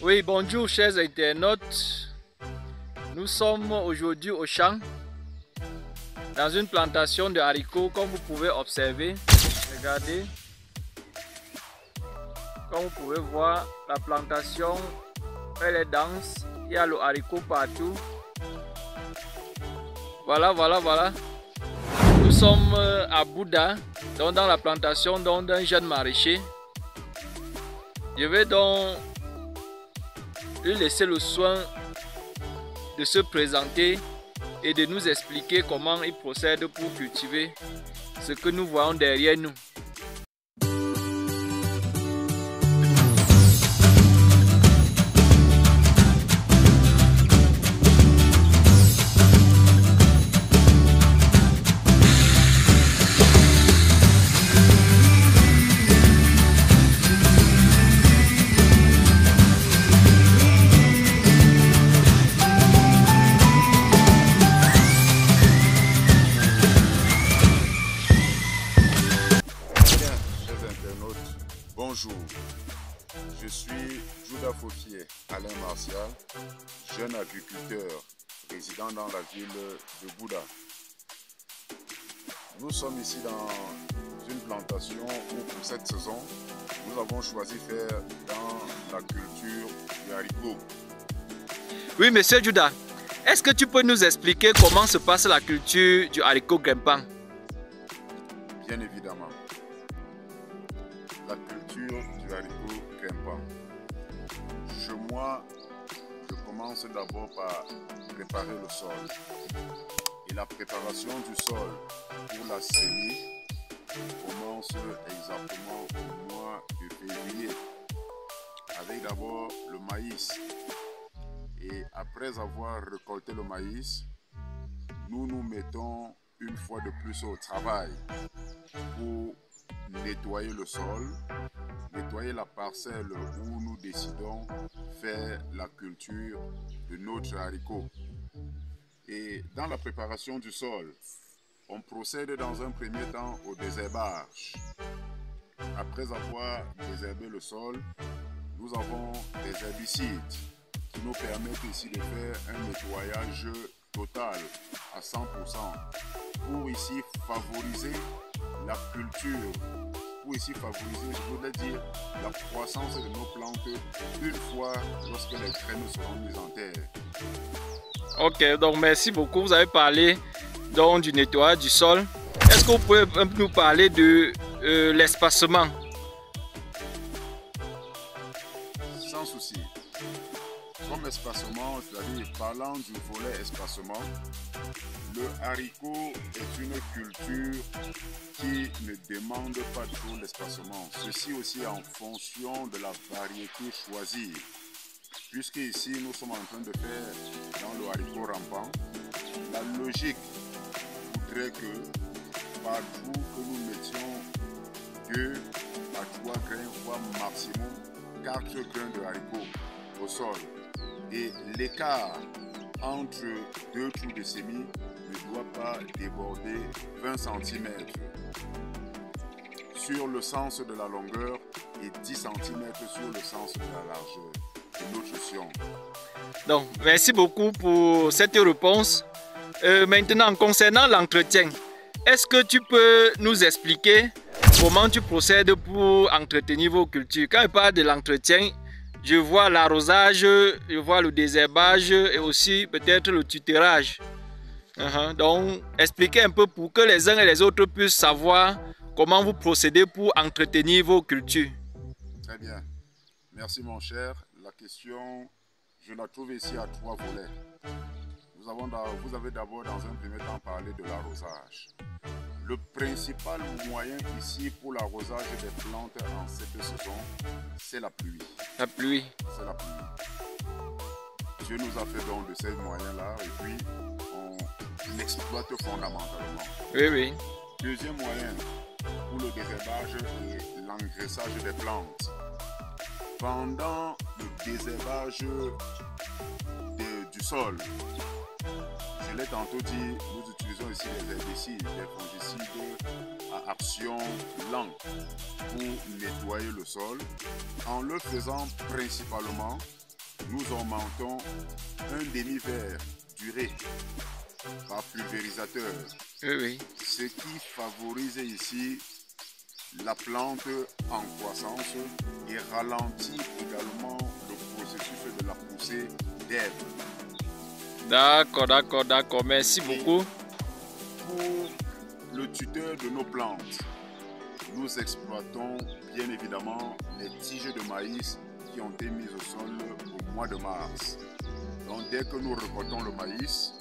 Oui, bonjour chers internautes. Nous sommes aujourd'hui au champ, dans une plantation de haricots, comme vous pouvez observer. Regardez. Comme vous pouvez voir, la plantation, elle est dense. Il y a le haricot partout. Voilà. Nous sommes à Bouddha, donc dans la plantation d'un jeune maraîcher. Je vais donc lui laisser le soin de se présenter et de nous expliquer comment il procède pour cultiver ce que nous voyons derrière nous. Bonjour, je suis Judah Fauquier Alain Martial, jeune agriculteur résident dans la ville de Bouddha. Nous sommes ici dans une plantation où pour cette saison, nous avons choisi de faire dans la culture du haricot. Oui, monsieur Judah, est-ce que tu peux nous expliquer comment se passe la culture du haricot grimpant? Bien évidemment. La culture du haricot grimpant. Chez moi, je commence d'abord par préparer le sol. Et la préparation du sol pour la semis commence exactement au mois de février. Avec d'abord le maïs. Et après avoir récolté le maïs, nous nous mettons une fois de plus au travail pour nettoyer le sol, nettoyer la parcelle où nous décidons faire la culture de notre haricot. Et dans la préparation du sol, on procède dans un premier temps au désherbage. Après avoir désherbé le sol, nous avons des herbicides qui nous permettent ici de faire un nettoyage total à 100% pour ici favoriser la culture, pour ici favoriser, je voudrais dire, la croissance de nos plantes une fois lorsque les graines seront mises en terre. Ok, donc merci beaucoup. Vous avez parlé donc du nettoyage du sol. Est-ce que vous pouvez nous parler de l'espacement? Sans souci. Comme espacement, c'est-à-dire parlant du volet espacement, le haricot est une culture qui ne demande pas trop l'espacement. Ceci aussi en fonction de la variété choisie. Puisque ici nous sommes en train de faire dans le haricot rampant, la logique voudrait que partout que nous mettions 2 à 3 grains, voire maximum 4 grains de haricot au sol. Et l'écart entre 2 trous de semis ne doit pas déborder 20 cm sur le sens de la longueur et 10 cm sur le sens de la largeur de notre sion. Donc, merci beaucoup pour cette réponse. Maintenant, concernant l'entretien, est-ce que tu peux nous expliquer comment tu procèdes pour entretenir vos cultures? Quand je parle de l'entretien, je vois l'arrosage, je vois le désherbage et aussi peut-être le tutorage. Donc, expliquez un peu pour que les uns et les autres puissent savoir comment vous procédez pour entretenir vos cultures. Très bien. Merci mon cher. La question, je la trouve ici à 3 volets. Vous avez d'abord dans un premier temps parlé de l'arrosage. Le principal moyen ici pour l'arrosage des plantes en cette saison, c'est la pluie. La pluie. C'est la pluie. Dieu nous a fait donc de ces moyens-là et puis on l'exploite fondamentalement. Oui. Deuxième moyen pour le désherbage et l'engraissage des plantes. Pendant le désherbage du sol, je Je l'ai tantôt dit, nous utilisons ici les herbicides, les fongicides à action lente pour nettoyer le sol. En le faisant principalement, nous augmentons un demi-verre d'urée par pulvérisateur, Oui. ce qui favorise ici la plante en croissance et ralentit également le processus de la poussée d'herbe. D'accord. Merci beaucoup. Pour le tuteur de nos plantes, nous exploitons bien évidemment les tiges de maïs qui ont été mises au sol au mois de mars. Donc dès que nous récoltons le maïs,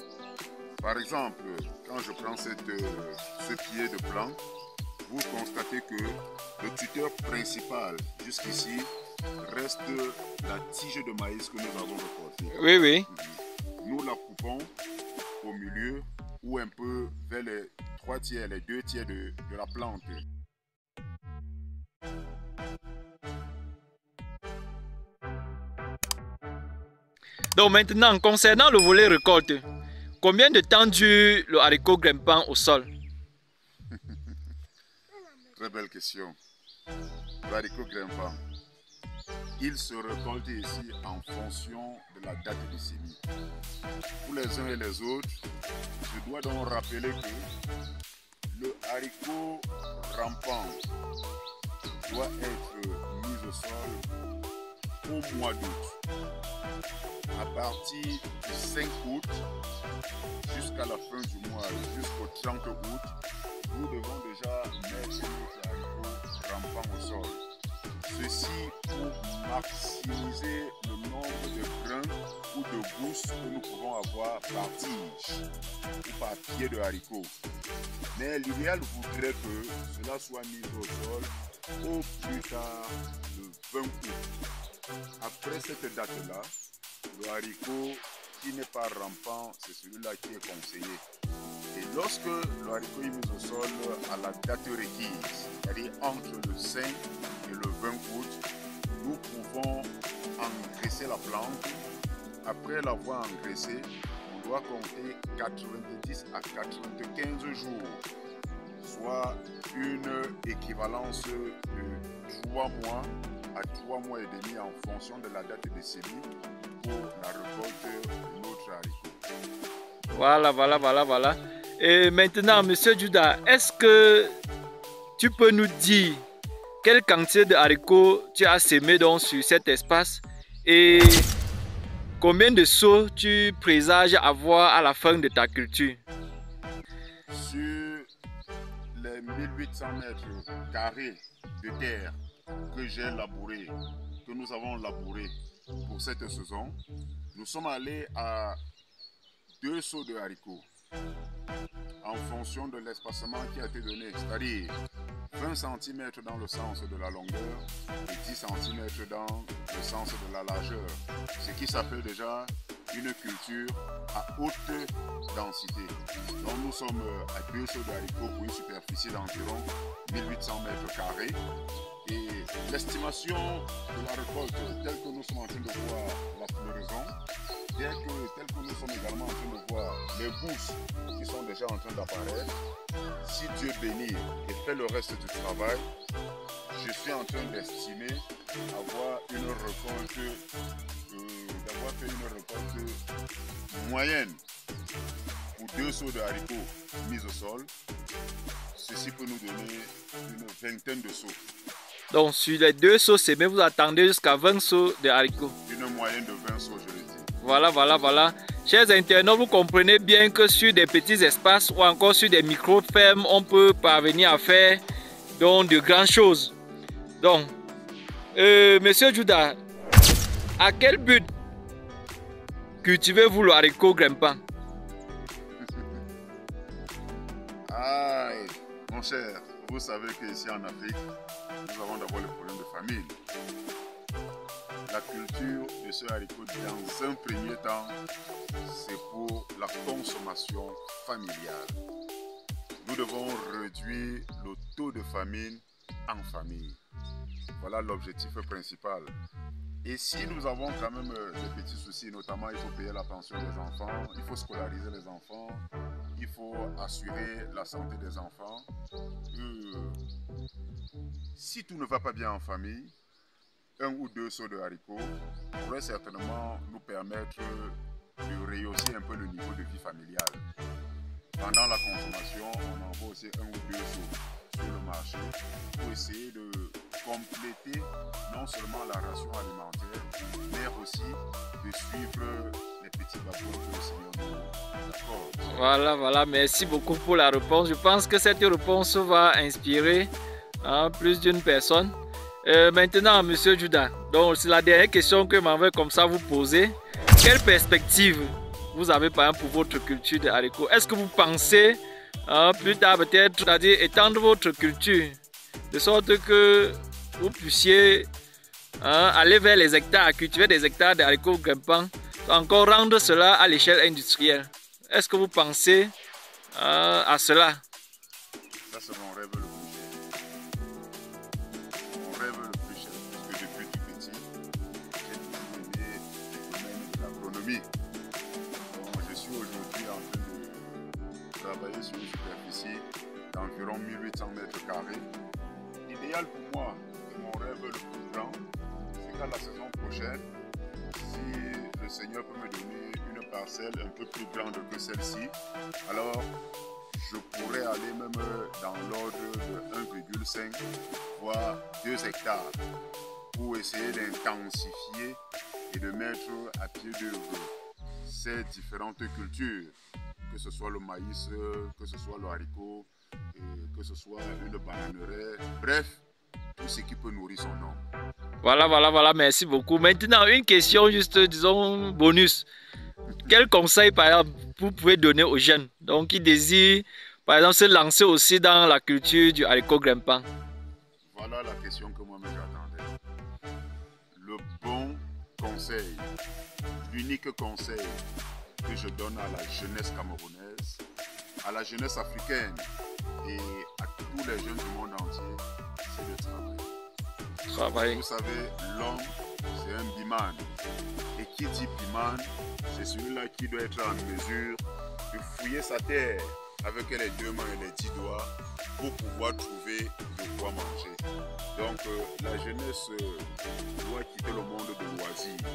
par exemple, quand je prends ce pied de plante, vous constatez que le tuteur principal jusqu'ici reste la tige de maïs que nous avons récoltée. Oui. Nous la coupons au milieu ou un peu vers les 3 tiers, les 2 tiers de la plante. Donc maintenant, concernant le volet récolte, combien de temps dure le haricot grimpant au sol? Très belle question. Le haricot grimpant, il se récolte ici en fonction de la date de semis. Pour les uns et les autres, je dois donc rappeler que le haricot rampant doit être mis au sol au mois d'août. À partir du 5 août jusqu'à la fin du mois, jusqu'au 30 août, nous devons déjà mettre notre haricot rampant au sol. Ceci pour maximiser le nombre de grains ou de gousses que nous pouvons avoir par tige ou par pied de haricot. Mais l'idéal voudrait que cela soit mis au sol au plus tard le 20 août. Après cette date-là, le haricot qui n'est pas rampant, c'est celui-là qui est conseillé. Et lorsque le haricot est mis au sol à la date requise, c'est-à-dire entre le 5 et le 20 août, nous pouvons engraisser la plante. Après l'avoir engraissée, on doit compter 90 à 95 jours, soit une équivalence de 3 mois à 3 mois et demi en fonction de la date de semis pour la récolte de notre haricot. Voilà. Et maintenant, Monsieur Judah, est-ce que tu peux nous dire quelle quantité de haricots tu as semé donc sur cet espace et combien de seaux tu présages avoir à la fin de ta culture? Sur les 1800 mètres carrés de terre que j'ai labouré, que nous avons labouré pour cette saison, nous sommes allés à 2 seaux de haricots en fonction de l'espacement qui a été donné, c'est-à-dire 20 cm dans le sens de la longueur et 10 cm dans le sens de la largeur, ce qui s'appelle déjà une culture à haute densité. Donc nous sommes à 2 seaux d'haricots pour une superficie d'environ 1800 mètres carrés. Et l'estimation de la récolte, telle que nous sommes en train de voir la floraison, telle que nous sommes également en train de voir les gousses qui sont déjà en train d'apparaître, si Dieu bénit et fait le reste du travail, je suis en train d'estimer avoir fait une récolte moyenne pour 2 seaux de haricots mis au sol. Ceci peut nous donner une vingtaine de seaux. Donc sur les 2 seaux semés, vous attendez jusqu'à 20 seaux de haricots. Une moyenne de 20 seaux, je le dis. Voilà. Chers internautes, vous comprenez bien que sur des petits espaces ou encore sur des micro-fermes, on peut parvenir à faire donc de grandes choses. Donc, Monsieur Judah, à quel but cultivez-vous le haricot grimpant? Aïe, mon cher, vous savez qu'ici en Afrique, nous avons d'abord le problème de famine. La culture de ce haricot, dans un premier temps, c'est pour la consommation familiale. Nous devons réduire le taux de famine en famille. Voilà l'objectif principal. Et si nous avons quand même des petits soucis, notamment il faut payer la pension des enfants, il faut scolariser les enfants, il faut assurer la santé des enfants. Si tout ne va pas bien en famille, 1 ou 2 seaux de haricots pourraient certainement nous permettre de rehausser un peu le niveau de vie familiale. Pendant la consommation, on envoie aussi 1 ou 2 seaux sur le marché pour essayer de compléter non seulement la ration alimentaire, mais aussi de suivre les petits bateaux que le Seigneur nous accorde. Voilà, merci beaucoup pour la réponse. Je pense que cette réponse va inspirer plus d'une personne. Maintenant, Monsieur Judah, donc c'est la dernière question que m'avait comme ça vous poser. Quelle perspective vous avez par exemple pour votre culture de haricots? Est-ce que vous pensez plus tard peut-être, c'est-à-dire étendre votre culture de sorte que vous puissiez aller vers les hectares, cultiver des hectares de haricots grimpants, encore rendre cela à l'échelle industrielle? Est-ce que vous pensez à cela? Ça, c'est mon rêve le plus cher. Mon rêve le plus cher, parce que depuis tout petit, j'ai toujours aimé le domaine de l'agronomie. Donc, je suis aujourd'hui en train de travailler sur une superficie d'environ 1800 mètres carrés. L'idéal pour moi, et mon rêve le plus grand, c'est qu'à la saison prochaine, si le Seigneur peut me donner une parcelle un peu plus grande que celle-ci, alors je pourrais aller même dans l'ordre de 1,5 voire 2 hectares pour essayer d'intensifier et de mettre à pied d'œuvre ces différentes cultures, que ce soit le maïs, que ce soit le haricot, que ce soit une bananeraie, bref, tout ce qui peut nourrir son homme. Voilà, merci beaucoup. Maintenant, une question juste, disons, bonus. Quel conseil, par exemple, vous pouvez donner aux jeunes donc, qui désirent, par exemple, se lancer aussi dans la culture du haricot grimpant? Voilà la question que moi-même j'attendais. Le bon conseil, l'unique conseil que je donne à la jeunesse camerounaise, à la jeunesse africaine et à tous les jeunes du monde entier, c'est de travailler. Vous savez, l'homme, c'est un biman. Et qui dit biman, c'est celui-là qui doit être en mesure de fouiller sa terre avec les 2 mains et les 10 doigts pour pouvoir trouver de quoi manger. Donc, la jeunesse doit quitter le monde de loisirs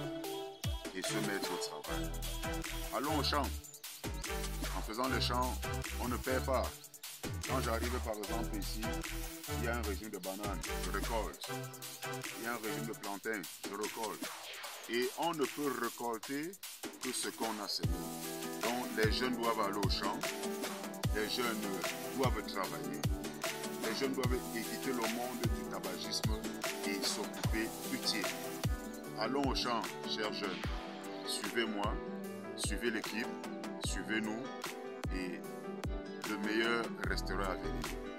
et se mettre au travail. Allons au champ. En faisant le champ, on ne perd pas. Quand j'arrive par exemple ici, il y a un régime de bananes, je récolte. Il y a un régime de plantains, je récolte. Et on ne peut récolter que ce qu'on a semé. Donc les jeunes doivent aller au champ, les jeunes doivent travailler, les jeunes doivent éviter le monde du tabagisme et s'occuper utile. Allons au champ, chers jeunes. Suivez-moi, suivez l'équipe, suivez-nous et le meilleur restera à venir.